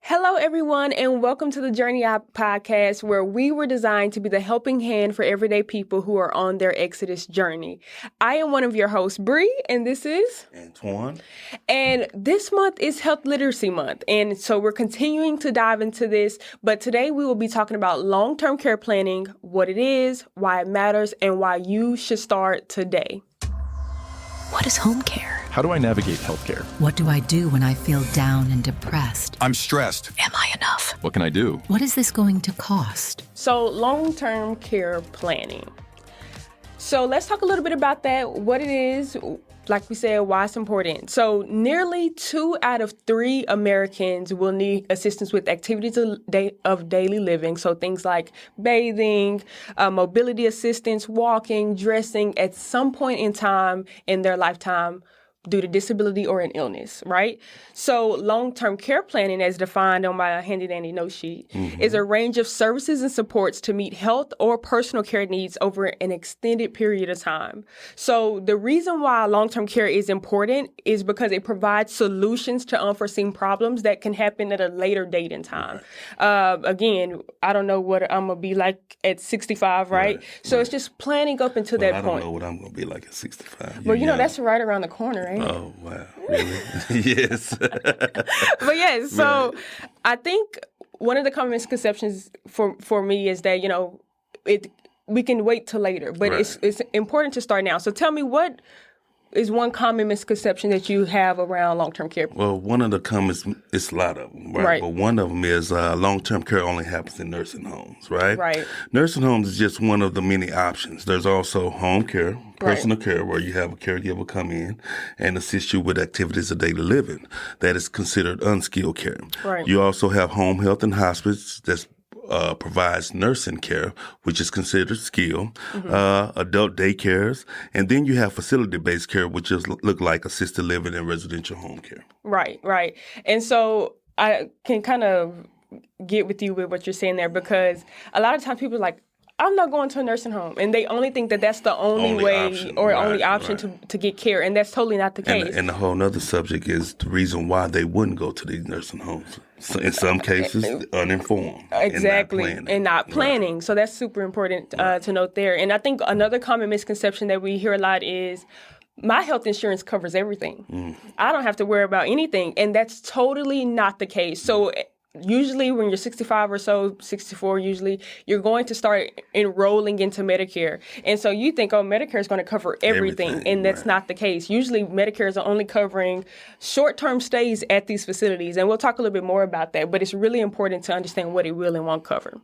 Hello, everyone, and welcome to the Journey Out podcast, where we were designed to be the helping hand for everyday people who are on their Exodus journey. I am one of your hosts, Bree, and this is Antoine. And this month is Health Literacy Month, and so we're continuing to dive into this, but today we will be talking about long-term care planning, what it is, why it matters, and why you should start today. What is home care? How do I navigate healthcare? What do I do when I feel down and depressed? I'm stressed. Am I enough? What can I do? What is this going to cost? So long-term care planning. So let's talk a little bit about that, what it is, like we said, why it's important. So nearly 2 out of 3 Americans will need assistance with activities of daily living. So things like bathing, mobility assistance, walking, dressing at some point in time in their lifetime due to disability or an illness, right? So long-term care planning, as defined on my handy-dandy note sheet, is a range of services and supports to meet health or personal care needs over an extended period of time. So the reason why long-term care is important is because it provides solutions to unforeseen problems that can happen at a later date in time. Again, I don't know what I'm going to be like at 65, right? So it's just planning up until that point. I don't know what I'm going to be like at 65. Well, you know, that's right around the corner, right? Oh, wow. Really? Yes. But yes, so I think one of the common misconceptions for me is that, you know, we can wait till later, but it's important to start now. So tell me, what is one common misconception that you have around long-term care? Well, one of the comments, it's a lot of them, right? But one of them is long-term care only happens in nursing homes, right? Right. Nursing homes is just one of the many options. There's also home care, personal care, where you have a caregiver come in and assist you with activities of daily living. That is considered unskilled care. Right. You also have home health and hospice that's provides nursing care, which is considered skill, adult daycares, and then you have facility-based care, which is look like assisted living and residential home care. Right. And so I can kind of get with you with what you're saying there, because a lot of times people are like, I'm not going to a nursing home. And they only think that that's the only way option, or only option to get care. And that's totally not the case. And the whole other subject is the reason why they wouldn't go to these nursing homes. So in some cases, uninformed. Exactly. And not planning. Right. So that's super important to note there. And I think another common misconception that we hear a lot is, my health insurance covers everything. I don't have to worry about anything. And that's totally not the case. So usually when you're 65 or so, 64 usually, you're going to start enrolling into Medicare. And so you think, Medicare is going to cover everything. And that's not the case. Usually Medicare is only covering short-term stays at these facilities. And we'll talk a little bit more about that. But it's really important to understand what it will and won't cover.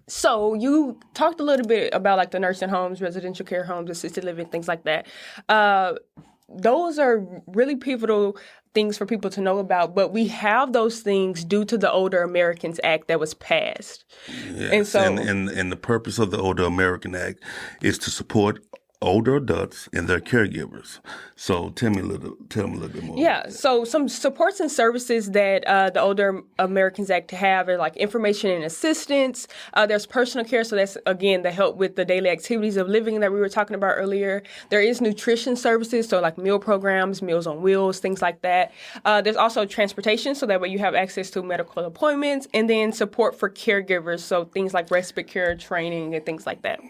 So you talked a little bit about like the nursing homes, residential care homes, assisted living, things like that. Those are really pivotal things for people to know about, but we have those things due to the Older Americans Act that was passed. Yes. And so, and the purpose of the Older American Act is to support older adults and their caregivers. So tell me a little bit more. Yeah, so some supports and services that the Older Americans Act have are like information and assistance. There's personal care, so that's, again, the help with the daily activities of living that we were talking about earlier. There is nutrition services, so like meal programs, Meals on Wheels, things like that. There's also transportation, so that way you have access to medical appointments, and then support for caregivers, so things like respite care, training, and things like that.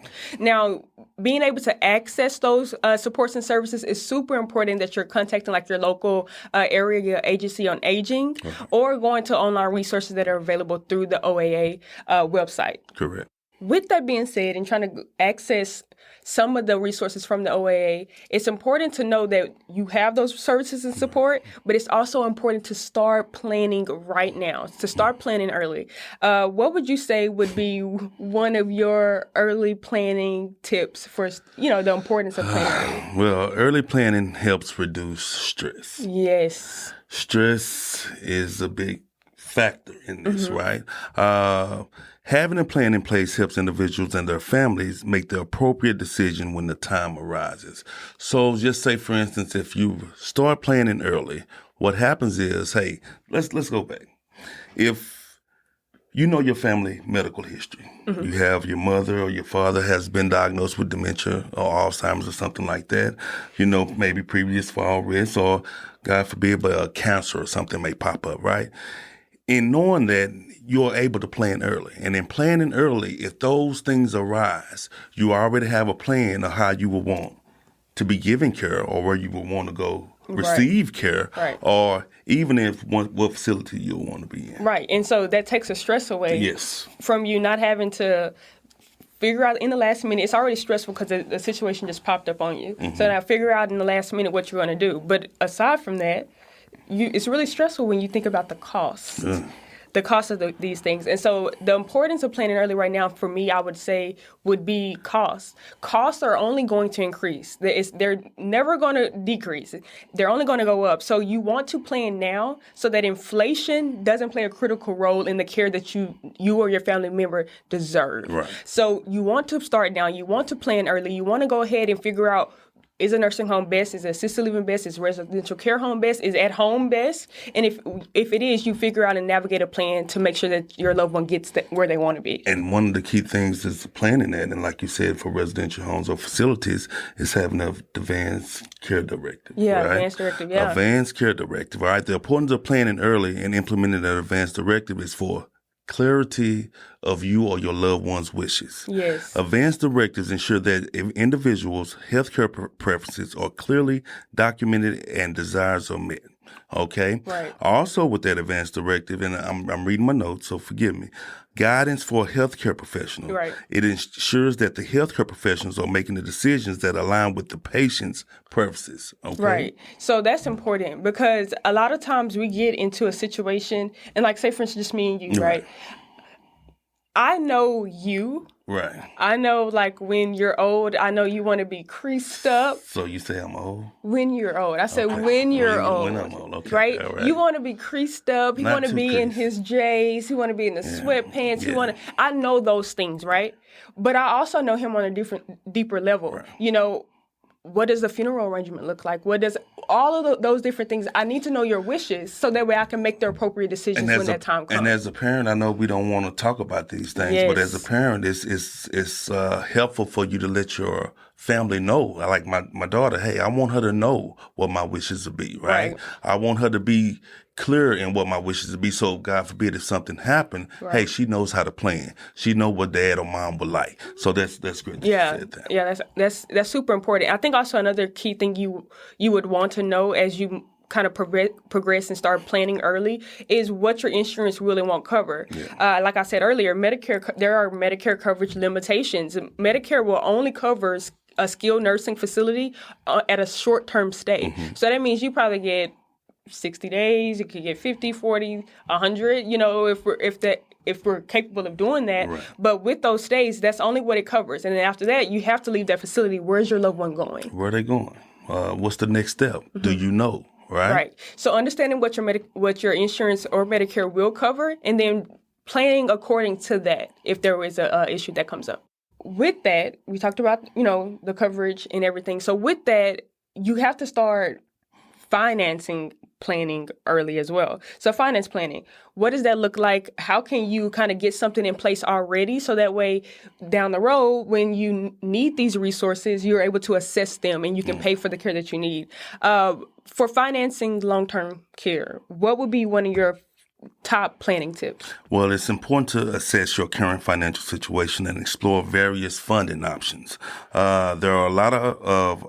Now, being able to access those supports and services is super important, that you're contacting like your local area agency on aging, or going to online resources that are available through the OAA website. Correct. With that being said, and trying to access some of the resources from the OAA, it's important to know that you have those services and support, but it's also important to start planning right now, to start planning early. What would you say would be one of your early planning tips for, the importance of planning early? Well, early planning helps reduce stress. Yes. Stress is a big factor in this, right? Having a plan in place helps individuals and their families make the appropriate decision when the time arises. So just say, for instance, if you start planning early, what happens is, hey, let's go back. If you know your family medical history, you have your mother or your father has been diagnosed with dementia or Alzheimer's or something like that, maybe previous fall risk, or God forbid, but a cancer or something may pop up, right? in knowing that, you're able to plan early. And in planning early, if those things arise, you already have a plan of how you will want to be given care or where you will want to go receive care, or even if what facility you'll want to be in. Right. And so that takes the stress away from you not having to figure out in the last minute. It's already stressful because the situation just popped up on you. So now figure out in the last minute what you're going to do. But aside from that, it's really stressful when you think about the cost. The cost of these things. And so the importance of planning early right now, for me, I would say, would be costs. Costs are only going to increase. They're never going to decrease. They're only going to go up. So you want to plan now so that inflation doesn't play a critical role in the care that you or your family member deserve. Right. So you want to start now. You want to plan early. You want to go ahead and figure out, is a nursing home best? Is assisted living best? Is residential care home best? Is at home best? And if it is, you figure out and navigate a plan to make sure that your loved one gets where they want to be. And one of the key things is planning that, and like you said, for residential homes or facilities, is having an advanced care directive. Advanced directive, Advanced care directive, all right? The importance of planning early and implementing an advanced directive is for clarity of you or your loved one's wishes. Yes. Advanced directives ensure that individuals' healthcare preferences are clearly documented and desires are met. Okay? Right. Also with that advanced directive, and I'm reading my notes, so forgive me, guidance for a healthcare professional. Right. It ensures that the healthcare professionals are making the decisions that align with the patient's preferences. Okay? Right. So that's important because a lot of times we get into a situation, and like say for instance, just me and you, right? I know you. Right. I know, like, when you're old, I know you want to be creased up. So you say I'm old? When you're old. I said when you're old. When I'm old, okay. Right? All right. You want to be creased up. You want to be in his J's. He want to be in the sweatpants. He want to. I know those things, right? But I also know him on a deeper level. Right. You know, what does the funeral arrangement look like? What does all of those different things? I need to know your wishes so that way I can make the appropriate decisions when that time comes. And as a parent, I know we don't want to talk about these things, but as a parent, it's helpful for you to let your family know. Like my daughter, hey, I want her to know what my wishes would be, right? I want her to be clear in what my wishes would be. So God forbid if something happened, hey, she knows how to plan. She know what dad or mom would like. So that's great. Yeah, that's super important. I think also another key thing you would want to know as you kind of progress and start planning early is what your insurance really won't cover. Like I said earlier, there are Medicare coverage limitations. Medicare will only cover a skilled nursing facility at a short-term stay. So that means you probably get 60 days, you could get 50, 40, 100, you know, if we're capable of doing that. Right. But with those stays, that's only what it covers. And then after that, you have to leave that facility. Where's your loved one going? Where are they going? What's the next step? Do you know? Right. So understanding what your insurance or Medicare will cover, and then planning according to that if there is a issue that comes up. With that, we talked about, you know, the coverage and everything. So with that, you have to start financing planning early as well. So finance planning, what does that look like? How can you kind of get something in place already so that way down the road when you need these resources, you're able to assess them and you can pay for the care that you need. For financing long-term care, what would be one of your top planning tips? Well, it's important to assess your current financial situation and explore various funding options. There are a lot of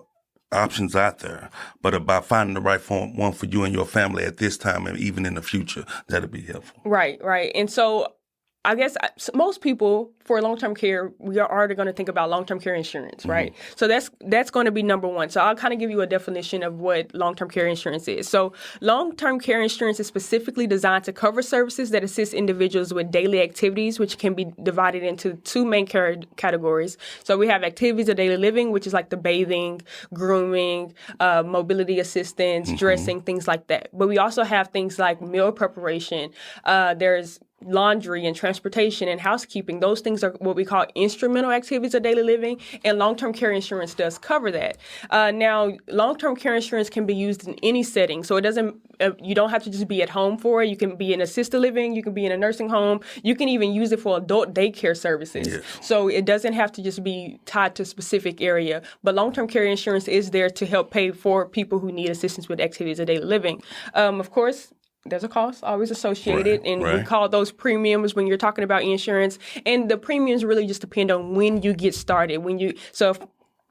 options out there, but about finding the right one for you and your family at this time and even in the future, that'll be helpful. Right. And so I guess most people for long-term care, we are already going to think about long-term care insurance, right? So that's going to be number one. So I'll kind of give you a definition of what long-term care insurance is. So long-term care insurance is specifically designed to cover services that assist individuals with daily activities, which can be divided into two main categories. So we have activities of daily living, which is like the bathing, grooming, mobility assistance, dressing, things like that. But we also have things like meal preparation. There's laundry and transportation and housekeeping. Those things are what we call instrumental activities of daily living, and long-term care insurance does cover that. Now, long-term care insurance can be used in any setting, so it doesn't. You don't have to just be at home for it. You can be in assisted living. You can be in a nursing home. You can even use it for adult daycare services. Yes. So it doesn't have to just be tied to a specific area. But long-term care insurance is there to help pay for people who need assistance with activities of daily living. Of course, there's a cost always associated, and we right. call those premiums when you're talking about insurance. And the premiums really just depend on when you get started.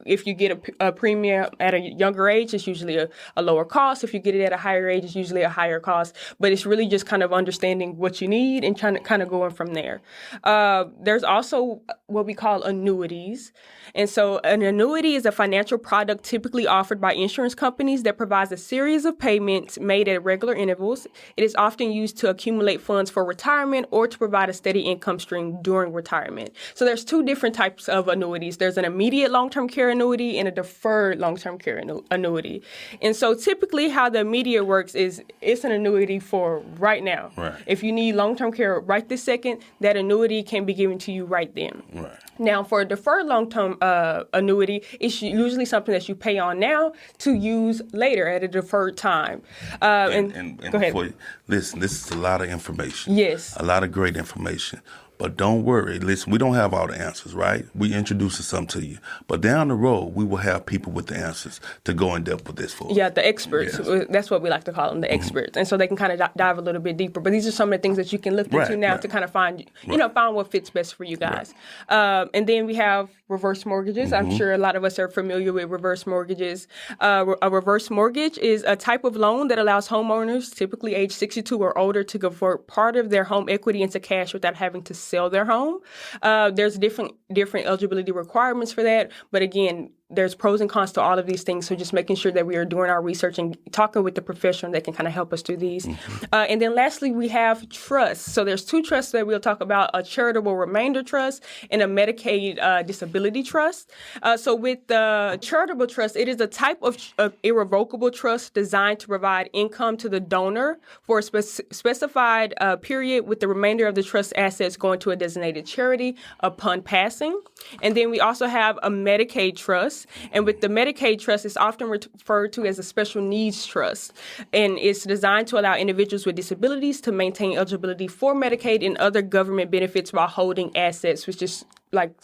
If you get a premium at a younger age, it's usually a lower cost. If you get it at a higher age, it's usually a higher cost. But it's really just kind of understanding what you need and trying to kind of going from there. There's also what we call annuities. And so an annuity is a financial product typically offered by insurance companies that provides a series of payments made at regular intervals. It is often used to accumulate funds for retirement or to provide a steady income stream during retirement. So there's two different types of annuities. There's an immediate long-term care annuity and a deferred long-term care annuity. And so typically how the immediate works is it's an annuity for right now. Right. If you need long-term care right this second, that annuity can be given to you right then. Right. Now, for a deferred long-term annuity, it's usually something that you pay on now to use later at a deferred time. And go ahead. before you, listen, this is a lot of information. Yes. A lot of great information. But don't worry. Listen, we don't have all the answers, right? We introducing some to you. But down the road, we will have people with the answers to go in depth with this for us. Yeah, the experts. Yes. That's what we like to call them, the experts. And so they can kind of dive a little bit deeper. But these are some of the things that you can look into now to kind of find what fits best for you guys. And then we have reverse mortgages. I'm sure a lot of us are familiar with reverse mortgages. A reverse mortgage is a type of loan that allows homeowners, typically age 62 or older, to convert part of their home equity into cash without having to sell their home. There's different eligibility requirements for that. But again, there's pros and cons to all of these things. So just making sure that we are doing our research and talking with the professional that can kind of help us do these. And then lastly, we have trusts. So there's two trusts that we'll talk about, a charitable remainder trust and a Medicaid disability trust. So with the charitable trust, it is a type of irrevocable trust designed to provide income to the donor for a specified period, with the remainder of the trust assets going to a designated charity upon passing. And then we also have a Medicaid trust. And with the Medicaid trust, it's often referred to as a special needs trust. And it's designed to allow individuals with disabilities to maintain eligibility for Medicaid and other government benefits while holding assets, which is like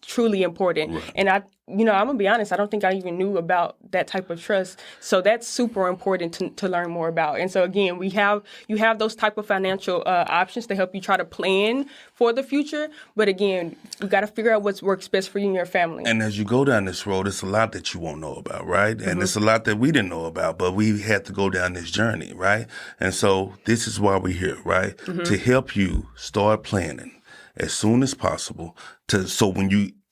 truly important. Right. And I'm gonna be honest, I don't think I even knew about that type of trust. So that's super important to learn more about. And so again, you have those type of financial options to help you try to plan for the future. But again, you got to figure out what works best for you and your family. And as you go down this road, it's a lot that you won't know about, right? And it's a lot that we didn't know about, but we had to go down this journey, right? And so this is why we're here, right? To help you start planning as soon as possible, so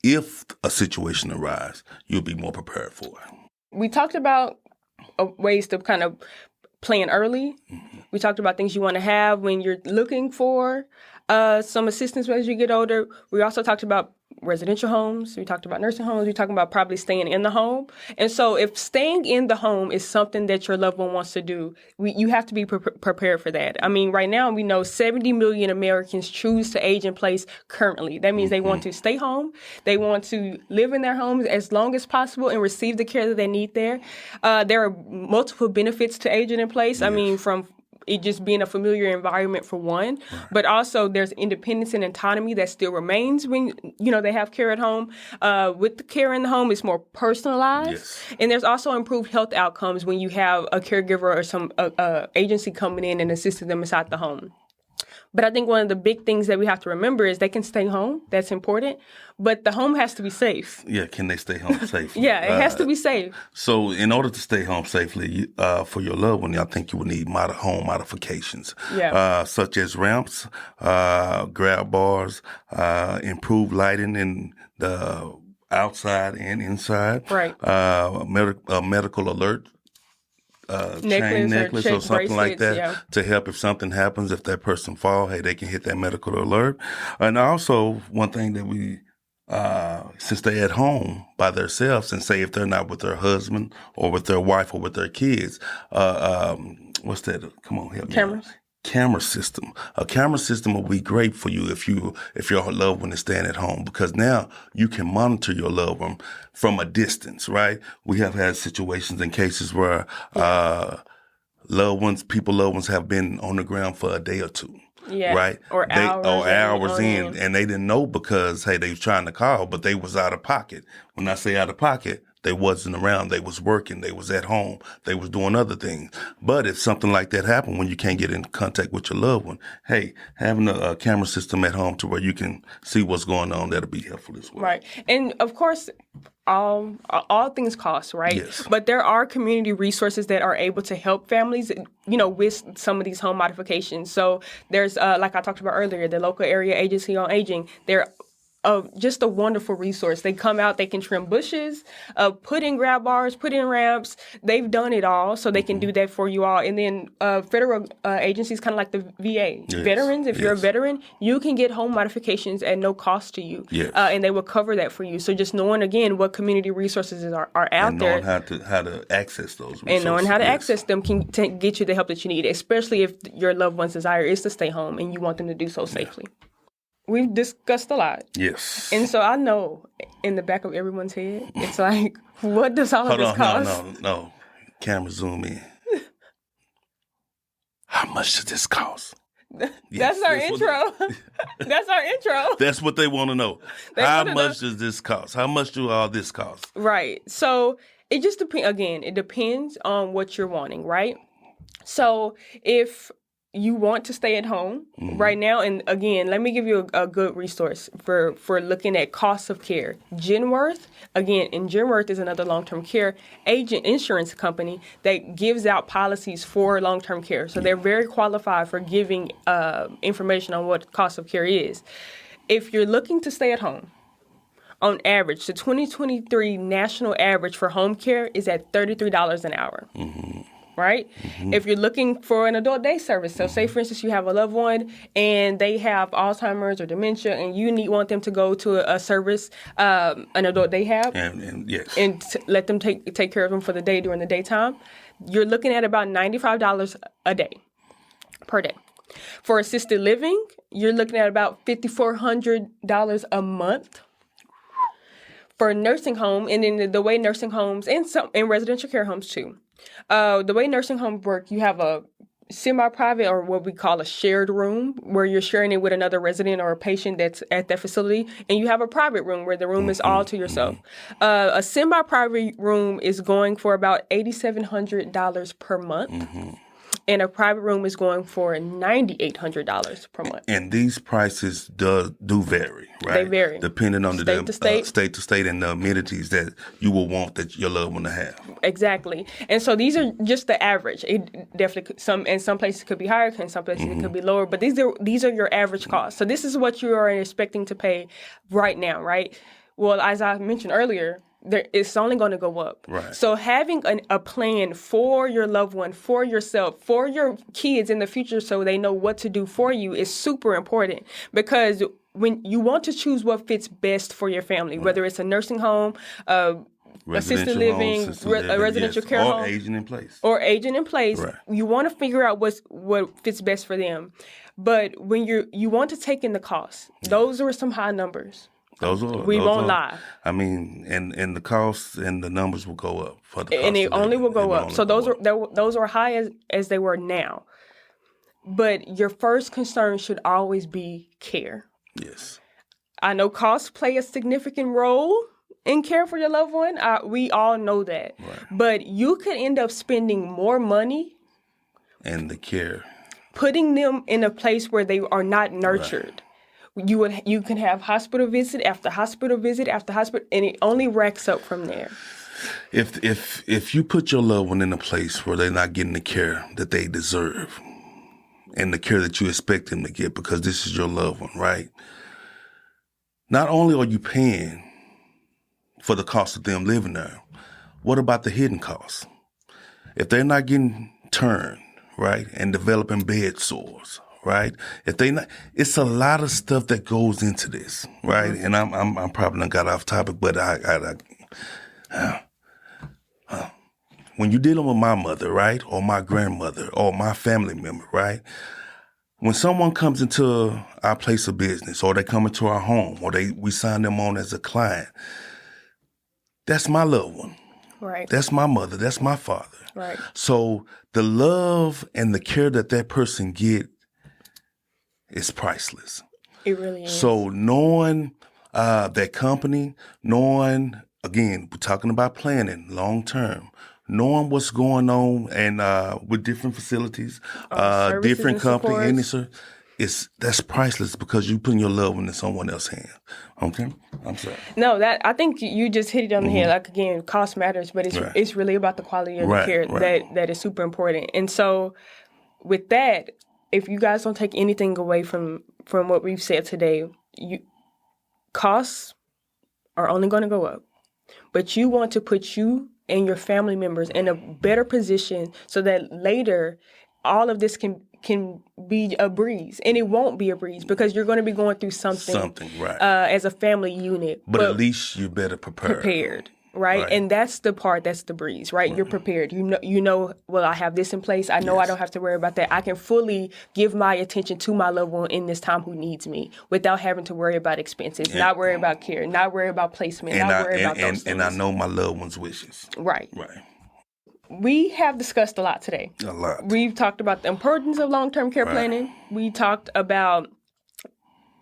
if a situation arises, you'll be more prepared for it. We talked about ways to kind of plan early. We talked about things you want to have when you're looking for some assistance as you get older. We also talked about residential homes. We talked about nursing homes. We talked about probably staying in the home. And so if staying in the home is something that your loved one wants to do, you have to be prepared for that. I mean, right now we know 70 million Americans choose to age in place currently. That means they want to stay home. They want to live in their homes as long as possible and receive the care that they need there. There are multiple benefits to aging in place. Yes. I mean, from it just being a familiar environment for one, but also there's independence and autonomy that still remains when, they have care at home. With the care in the home, it's more personalized. Yes. And there's also improved health outcomes when you have a caregiver or some agency coming in and assisting them inside the home. But I think one of the big things that we have to remember is they can stay home. That's important. But the home has to be safe. Yeah, can they stay home safely? Yeah, it has to be safe. So in order to stay home safely for your loved one, I think you will need home modifications, such as ramps, grab bars, improved lighting in the outside and inside, right? Medical alert. Chain necklace or something like that to help if something happens. If that person fall, they can hit that medical alert. And also, one thing that we, since they're at home by themselves, and say if they're not with their husband or with their wife or with their kids, what's that? Come on, help me. Cameras. Camera system. A camera system will be great for you if your loved one is staying at home, because now you can monitor your loved one from a distance, right? We have had situations and cases where loved ones have been on the ground for a day or two. Yeah. Right? Or hours in. And they didn't know because, they was trying to call, but they was out of pocket. When I say out of pocket, They wasn't around. They was working. They was at home. They was doing other things. But if something like that happened when you can't get in contact with your loved one, hey, having a camera system at home to where you can see what's going on, that'll be helpful as well. Right. And of course, all things cost, right? Yes. But there are community resources that are able to help families, with some of these home modifications. So there's, like I talked about earlier, the local area agency on aging. They're just a wonderful resource. They come out, they can trim bushes, put in grab bars, put in ramps. They've done it all, so they can do that for you all. And then federal agencies, kind of like the VA. Yes. Veterans, if you're a veteran, you can get home modifications at no cost to you. Yes. And they will cover that for you. So just knowing, again, what community resources are out and there. knowing how to access those resources. And knowing how to access them can get you the help that you need, especially if your loved one's desire is to stay home and you want them to do so safely. We've discussed a lot. Yes. And so I know in the back of everyone's head, it's like, what does all of this cost? No. Camera zoom in. How much does this cost? That's our intro. That's our intro. That's what they want to know. How much does this cost? How much do all this cost? Right. So it just depends. Again, it depends on what you're wanting, right? So if you want to stay at home right now, and again, let me give you a good resource for looking at costs of care. Genworth, again, and Genworth is another long-term care agent insurance company that gives out policies for long-term care. So they're very qualified for giving information on what cost of care is. If you're looking to stay at home, on average, the 2023 national average for home care is at $33 an hour. Right? If you're looking for an adult day service, so say, for instance, you have a loved one and they have Alzheimer's or dementia and you want them to go to a service, an adult day have, and yes, and let them take care of them for the day during the daytime, you're looking at about $95 a day, per day. For assisted living, you're looking at about $5,400 a month. For a nursing home, and then the way nursing homes and residential care homes too. The way nursing homes work, you have a semi-private or what we call a shared room where you're sharing it with another resident or a patient that's at that facility, and you have a private room where the room is all to yourself. A semi-private room is going for about $8,700 per month. And a private room is going for $9,800 per month. And these prices do vary, right? They vary. Depending on state to state and the amenities that you will want that your loved one to have. Exactly. And so these are just the average. It definitely some places it could be higher, and some places it could be lower, but these are your average costs. So this is what you are expecting to pay right now, right? Well, as I mentioned earlier, it's only going to go up. Right. So having a plan for your loved one, for yourself, for your kids in the future so they know what to do for you is super important, because when you want to choose what fits best for your family, whether it's a nursing home, assisted living, a residential care home, or aging in place. Right. You want to figure out what fits best for them. But when you want to take in the cost, those are some high numbers. We won't lie. I mean, and the costs and the numbers will go up for the cost. And it only will go up. So those are high as they were now. But your first concern should always be care. Yes. I know costs play a significant role in care for your loved one. We all know that. Right. But you could end up spending more money and the care, putting them in a place where they are not nurtured. Right. You can have hospital visit after hospital visit after hospital, and it only racks up from there. If you put your loved one in a place where they're not getting the care that they deserve and the care that you expect them to get, because this is your loved one, right? Not only are you paying for the cost of them living there, what about the hidden costs? If they're not getting turned, right, and developing bed sores, right? If they not, it's a lot of stuff that goes into this, right? And I'm probably not got off topic, but when you're dealing with my mother, right, or my grandmother, or my family member, right? When someone comes into our place of business, or they come into our home, or we sign them on as a client, that's my loved one. Right. That's my mother. That's my father. Right. So the love and the care that person get is priceless. It really is. So knowing that company, knowing again, we're talking about planning long term, knowing what's going on and with different facilities, services different and companies, supports. that's priceless because you putting your loved one in someone else's hands. Okay, I'm sorry. No, that I think you just hit it on the head. Like again, cost matters, but it's really about the quality of the care that is super important. And so, with that, if you guys don't take anything away from what we've said today, costs are only going to go up, but you want to put you and your family members in a better position so that later all of this can be a breeze. And it won't be a breeze because you're going to be going through something as a family unit. But at least you're better prepared. Right? And that's the part that's the breeze, right? You're prepared. You know, well, I have this in place. I know I don't have to worry about that. I can fully give my attention to my loved one in this time who needs me without having to worry about expenses, not worry about care, not worry about placement, not worry about those things. And I know my loved one's wishes. Right. We have discussed a lot today. A lot. We've talked about the importance of long-term care planning. We talked about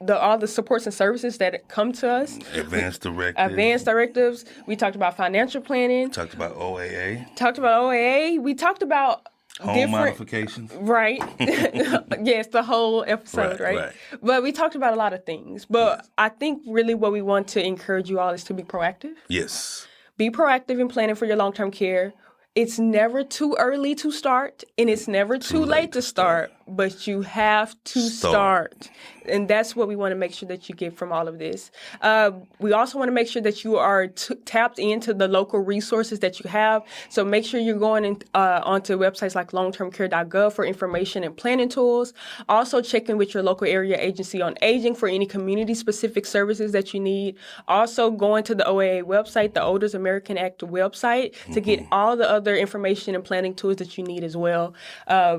all the supports and services that come to us. Advanced directives. We talked about financial planning. Talked about OAA. We talked about home modifications. Right. Yes, the whole episode, right? But we talked about a lot of things. But I think really what we want to encourage you all is to be proactive. Yes. Be proactive in planning for your long-term care. It's never too early to start, and it's never too late to start, but you have to start. And that's what we want to make sure that you get from all of this. We also want to make sure that you are tapped into the local resources that you have. So make sure you're going onto websites like longtermcare.gov for information and planning tools. Also checking with your local area agency on aging for any community-specific services that you need. Also going to the OAA website, the Older American Act website, to get all the other information and planning tools that you need as well,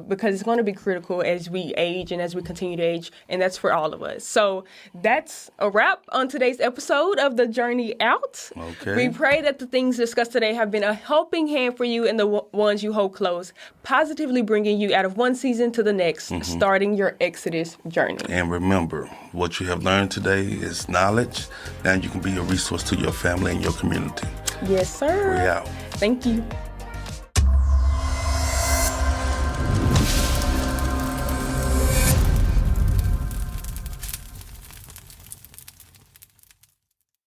because it's going to be critical as we age and as we continue to age, and that's for all of us. So that's a wrap on today's episode of The Journey Out. Okay. We pray that the things discussed today have been a helping hand for you and the ones you hold close, positively bringing you out of one season to the next, starting your Exodus journey. And remember, what you have learned today is knowledge. Now you can be a resource to your family and your community. Yes, sir. We're out. Thank you.